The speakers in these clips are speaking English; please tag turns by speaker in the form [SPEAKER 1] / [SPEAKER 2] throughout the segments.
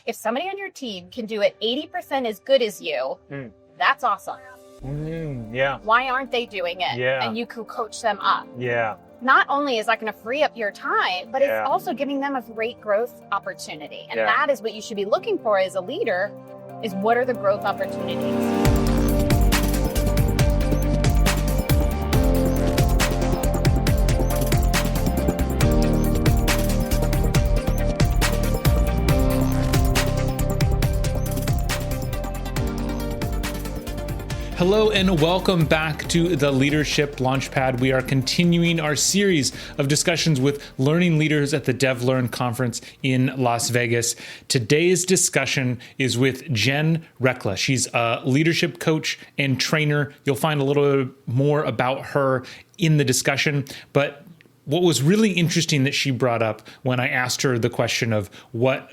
[SPEAKER 1] If somebody on your team can do it 80% as good as you, that's awesome.
[SPEAKER 2] Yeah.
[SPEAKER 1] Why aren't they doing it?
[SPEAKER 2] Yeah.
[SPEAKER 1] And you can coach them up.
[SPEAKER 2] Yeah.
[SPEAKER 1] Not only is that going to free up your time, but it's also giving them a great growth opportunity. And that is what you should be looking for as a leader, is what are the growth opportunities?
[SPEAKER 3] Hello and welcome back to the Leadership Launchpad. We are continuing our series of discussions with learning leaders at the DevLearn conference in Las Vegas. Today's discussion is with Jen Recla. She's a leadership coach and trainer. You'll find a little bit more about her in the discussion, but what was really interesting that she brought up when I asked her the question of what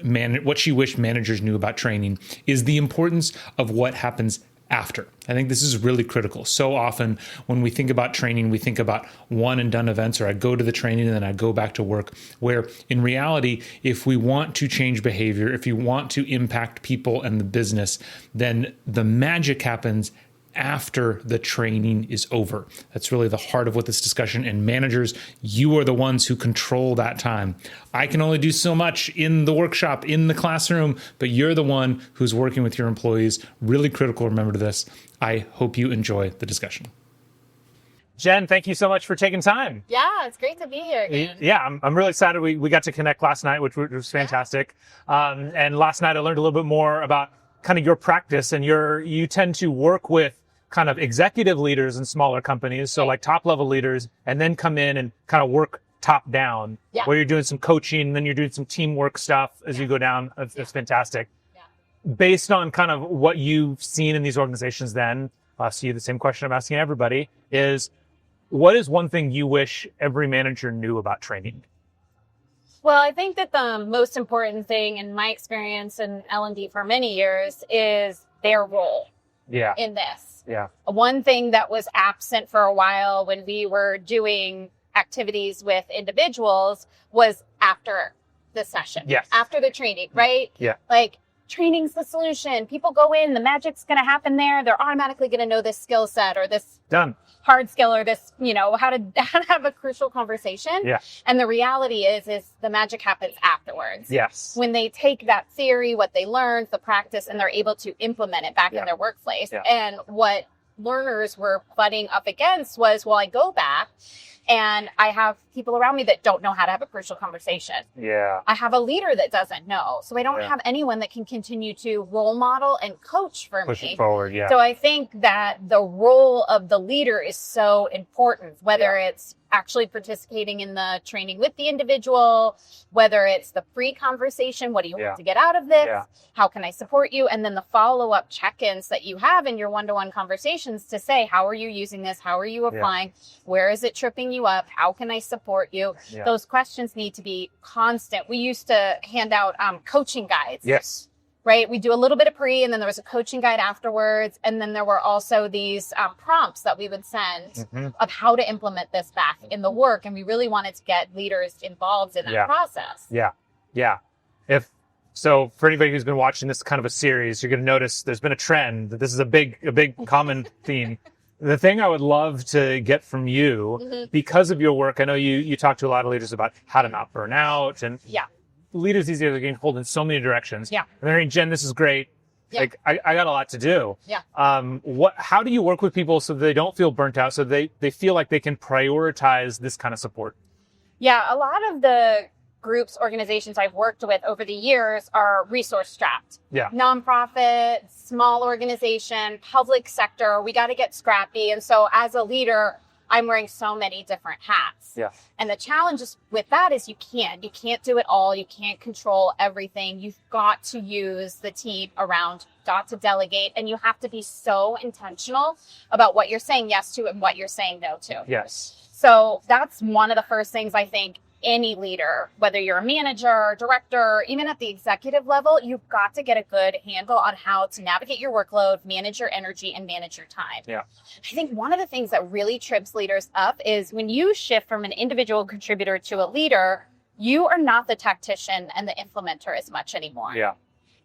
[SPEAKER 3] she wished managers knew about training is the importance of what happens after. I think this is really critical. So often when we think about training, we think about one and done events, or I go to the training and then I go back to work, where in reality, if we want to change behavior, if you want to impact people and the business, then the magic happens after the training is over. That's really the heart of what this discussion, and managers, you are the ones who control that time. I can only do so much in the workshop, in the classroom, but you're the one who's working with your employees. Really critical, remember this. I hope you enjoy the discussion.
[SPEAKER 2] Jen, thank you so much for taking time.
[SPEAKER 1] Yeah, it's great to be here again.
[SPEAKER 2] Yeah, I'm really excited. We got to connect last night, which was fantastic. And last night I learned a little bit more about kind of your practice, and you tend to work with kind of executive leaders in smaller companies, so like top level leaders, and then come in and kind of work top down, where you're doing some coaching, and then you're doing some teamwork stuff as you go down. That's fantastic. Yeah. Based on kind of what you've seen in these organizations, then I'll ask you the same question I'm asking everybody: is what is one thing you wish every manager knew about training?
[SPEAKER 1] Well, I think that the most important thing in my experience in L&D for many years is their role in this.
[SPEAKER 2] Yeah.
[SPEAKER 1] One thing that was absent for a while when we were doing activities with individuals was after the session, after the training, right?
[SPEAKER 2] Yeah.
[SPEAKER 1] Like, training's the solution. People go in, the magic's going to happen there. They're automatically going to know this skill set or this hard skill or this, how to have a crucial conversation.
[SPEAKER 2] Yeah.
[SPEAKER 1] And the reality is the magic happens afterwards.
[SPEAKER 2] Yes.
[SPEAKER 1] When they take that theory, what they learned, the practice, and they're able to implement it back in their workplace. Yeah. And what learners were butting up against was, well, I go back and I have people around me that don't know how to have a crucial conversation.
[SPEAKER 2] Yeah.
[SPEAKER 1] I have a leader that doesn't know. So I don't have anyone that can continue to role model and coach for
[SPEAKER 2] Push
[SPEAKER 1] me.
[SPEAKER 2] it forward,
[SPEAKER 1] So I think that the role of the leader is so important, whether it's actually participating in the training with the individual, whether it's the pre-conversation, what do you want to get out of this? Yeah. How can I support you? And then the follow-up check-ins that you have in your one-to-one conversations to say, how are you using this? How are you applying? Yeah. Where is it tripping you up? How can I support you? Yeah. Those questions need to be constant. We used to hand out coaching guides.
[SPEAKER 2] Yes.
[SPEAKER 1] Right? We do a little bit of pre, and then there was a coaching guide afterwards. And then there were also these prompts that we would send of how to implement this back in the work. And we really wanted to get leaders involved in that process.
[SPEAKER 2] Yeah. Yeah. So for anybody who's been watching this kind of a series, you're going to notice there's been a trend that this is a big common theme. The thing I would love to get from you, because of your work, I know you talk to a lot of leaders about how to not burn out, and leaders these days are getting pulled in so many directions. Yeah. And they're saying, Jen, this is great. Yeah. Like, I got a lot to do. Yeah. How do you work with people so they don't feel burnt out, so they feel like they can prioritize this kind of support?
[SPEAKER 1] Yeah. A lot of the groups, organizations I've worked with over the years are resource strapped. Yeah. Nonprofit, small organization, public sector, we got to get scrappy. And so as a leader, I'm wearing so many different hats. Yeah. And the challenge with that is you can't do it all. You can't control everything. You've got to use the team around, got to delegate, and you have to be so intentional about what you're saying yes to and what you're saying no to.
[SPEAKER 2] Yes.
[SPEAKER 1] So that's one of the first things I think any leader, whether you're a manager, director, even at the executive level, you've got to get a good handle on how to navigate your workload, manage your energy, and manage your time. Yeah. I think one of the things that really trips leaders up is when you shift from an individual contributor to a leader, you are not the tactician and the implementer as much anymore. Yeah.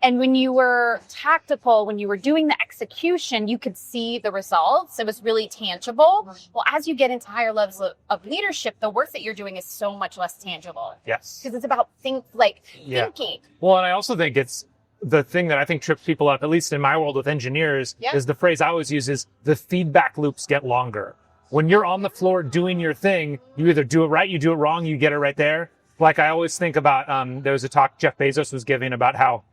[SPEAKER 1] And when you were tactical, when you were doing the execution, you could see the results. It was really tangible. Well, as you get into higher levels of leadership, the work that you're doing is so much less tangible.
[SPEAKER 2] Yes.
[SPEAKER 1] Because it's about thinking.
[SPEAKER 2] Well, and I also think it's the thing that I think trips people up, at least in my world with engineers, is the phrase I always use is the feedback loops get longer. When you're on the floor doing your thing, you either do it right, you do it wrong, you get it right there. Like I always think about, there was a talk Jeff Bezos was giving about how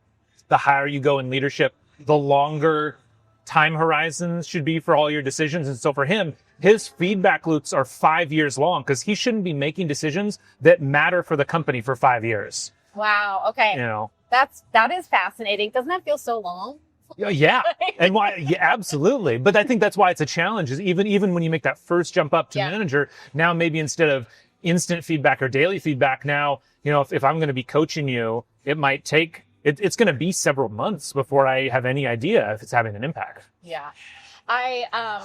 [SPEAKER 2] the higher you go in leadership, the longer time horizons should be for all your decisions. And so for him, his feedback loops are 5 years long because he shouldn't be making decisions that matter for the company for 5 years.
[SPEAKER 1] Wow. Okay. That is fascinating. Doesn't that feel so long?
[SPEAKER 2] Yeah. And why? Yeah, absolutely. But I think that's why it's a challenge is even when you make that first jump up to manager, now maybe instead of instant feedback or daily feedback, now, if I'm going to be coaching you, it might take, it's going to be several months before I have any idea if it's having an impact.
[SPEAKER 1] Yeah.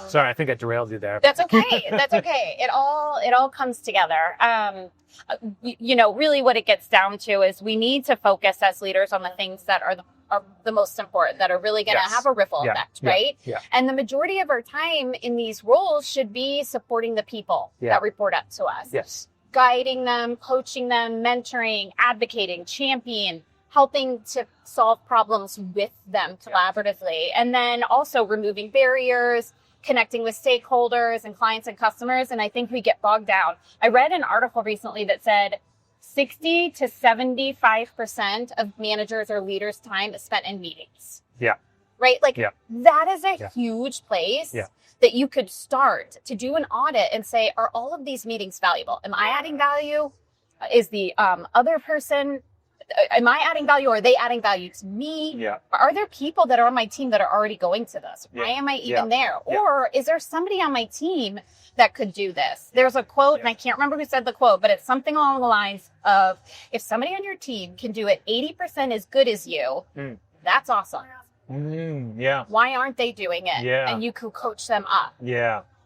[SPEAKER 2] Sorry, I think I derailed you there.
[SPEAKER 1] That's okay. That's okay. It all comes together. Really what it gets down to is we need to focus as leaders on the things that are the most important, that are really going to have a ripple effect, right?
[SPEAKER 2] Yeah.
[SPEAKER 1] And the majority of our time in these roles should be supporting the people that report up to us.
[SPEAKER 2] Yes.
[SPEAKER 1] Guiding them, coaching them, mentoring, advocating, championing, helping to solve problems with them collaboratively. And then also removing barriers, connecting with stakeholders and clients and customers. And I think we get bogged down. I read an article recently that said 60 to 75% of managers or leaders' time is spent in meetings.
[SPEAKER 2] Yeah.
[SPEAKER 1] Right? That is a huge place that you could start to do an audit and say, are all of these meetings valuable? Am I adding value? Is the other person, am I adding value or are they adding value to me?
[SPEAKER 2] Yeah.
[SPEAKER 1] Are there people that are on my team that are already going to this? Why am I even there? Or is there somebody on my team that could do this? There's a quote, and I can't remember who said the quote, but it's something along the lines of, if somebody on your team can do it 80% as good as you, that's awesome. Why aren't they doing it? And you can coach them up.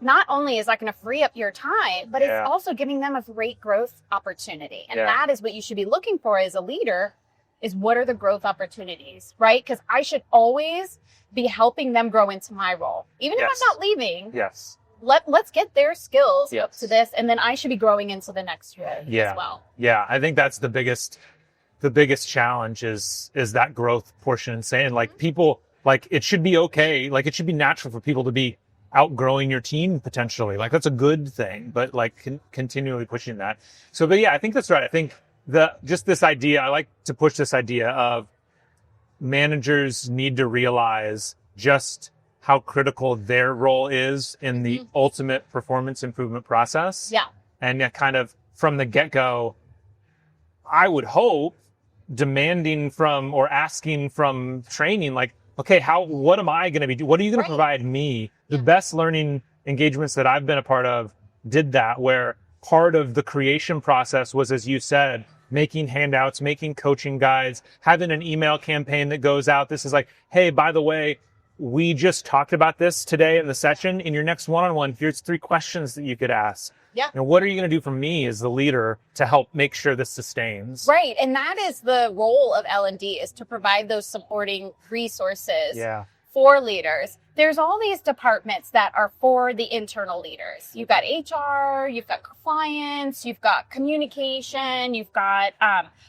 [SPEAKER 1] Not only is that going to free up your time, but it's also giving them a great growth opportunity. And that is what you should be looking for as a leader, is what are the growth opportunities, right? Because I should always be helping them grow into my role. Even if I'm not leaving, let's get their skills up to this, and then I should be growing into the next role as well.
[SPEAKER 2] Yeah, I think that's the biggest challenge is that growth portion, and saying people, it should be okay. It should be natural for people to be outgrowing your team potentially. That's a good thing, but continually pushing that. So, but I think that's right. I think just this idea, I like to push this idea of managers need to realize just how critical their role is in the ultimate performance improvement process.
[SPEAKER 1] Yeah.
[SPEAKER 2] And kind of from the get-go, I would hope demanding from or asking from training, okay, what am I going to be doing? What are you going to provide me? The best learning engagements that I've been a part of did that, where part of the creation process was, as you said, making handouts, making coaching guides, having an email campaign that goes out. This is hey, by the way, we just talked about this today in the session. In your next one-on-one, here's 3 questions that you could ask.
[SPEAKER 1] Yeah.
[SPEAKER 2] And what are you going to do for me as the leader to help make sure this sustains?
[SPEAKER 1] Right. And that is the role of L&D, is to provide those supporting resources for leaders. There's all these departments that are for the internal leaders. You've got HR, you've got compliance, you've got communication, you've got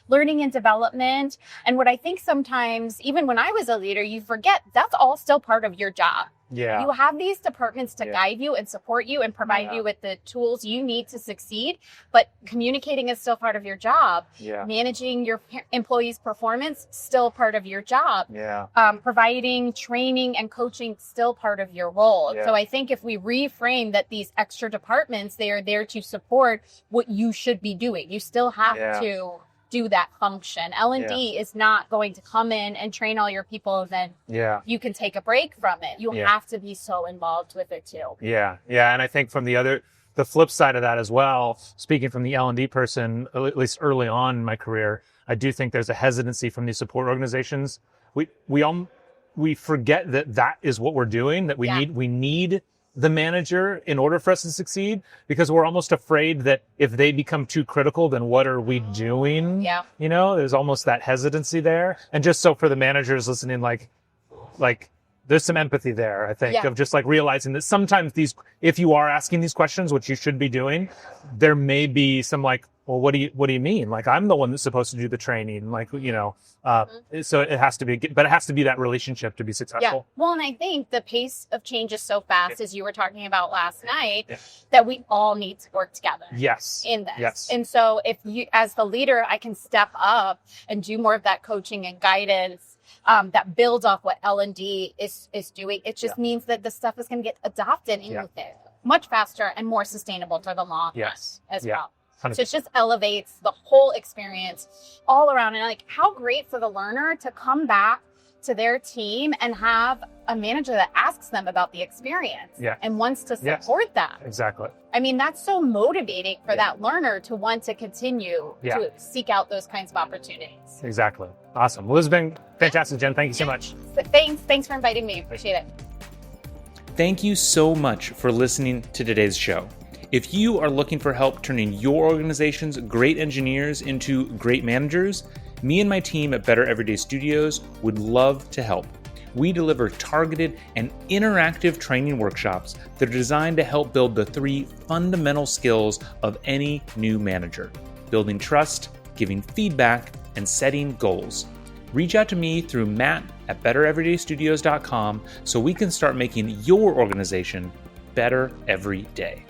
[SPEAKER 1] learning and development. And what I think sometimes, even when I was a leader, you forget that's all still part of your job.
[SPEAKER 2] Yeah.
[SPEAKER 1] You have these departments to guide you and support you and provide you with the tools you need to succeed. But communicating is still part of your job.
[SPEAKER 2] Yeah.
[SPEAKER 1] Managing your employees' performance, still part of your job.
[SPEAKER 2] Yeah.
[SPEAKER 1] Providing training and coaching, still part of your role.
[SPEAKER 2] Yeah.
[SPEAKER 1] So I think if we reframe that these extra departments, they are there to support what you should be doing. You still have to do that function. L&D is not going to come in and train all your people and then you can take a break from it. You have to be so involved with it too.
[SPEAKER 2] Yeah. And I think from the flip side of that as well, speaking from the L&D person, at least early on in my career, I do think there's a hesitancy from these support organizations. We forget that is what we're doing, that we need the manager in order for us to succeed, because we're almost afraid that if they become too critical, then what are we doing?
[SPEAKER 1] Yeah.
[SPEAKER 2] You know, there's almost that hesitancy there. And just so for the managers listening, like there's some empathy there, I think, of just like realizing that sometimes if you are asking these questions, which you should be doing, there may be some like, well, what do you mean? Like, I'm the one that's supposed to do the training. Like, you know, so it has to be, but it has to be that relationship to be successful.
[SPEAKER 1] Yeah. Well, and I think the pace of change is so fast, as you were talking about last night, that we all need to work together.
[SPEAKER 2] Yes.
[SPEAKER 1] In this.
[SPEAKER 2] Yes.
[SPEAKER 1] And so if you, as the leader, I can step up and do more of that coaching and guidance that builds off what L&D is doing. It just means that the stuff is going to get adopted in with it much faster and more sustainable for the long run as well. 100%. So it just elevates the whole experience all around. And like, how great for the learner to come back to their team and have a manager that asks them about the experience and wants to support them.
[SPEAKER 2] Exactly.
[SPEAKER 1] I mean, that's so motivating for that learner to want to continue to seek out those kinds of opportunities.
[SPEAKER 2] Exactly. Awesome. Well, this has been fantastic, Jen. Thank you so much.
[SPEAKER 1] Thanks for inviting me. Appreciate it.
[SPEAKER 3] Thank you so much for listening to today's show. If you are looking for help turning your organization's great engineers into great managers, me and my team at Better Everyday Studios would love to help. We deliver targeted and interactive training workshops that are designed to help build the 3 fundamental skills of any new manager: building trust, giving feedback, and setting goals. Reach out to me through matt@bettereverydaystudios.com so we can start making your organization better every day.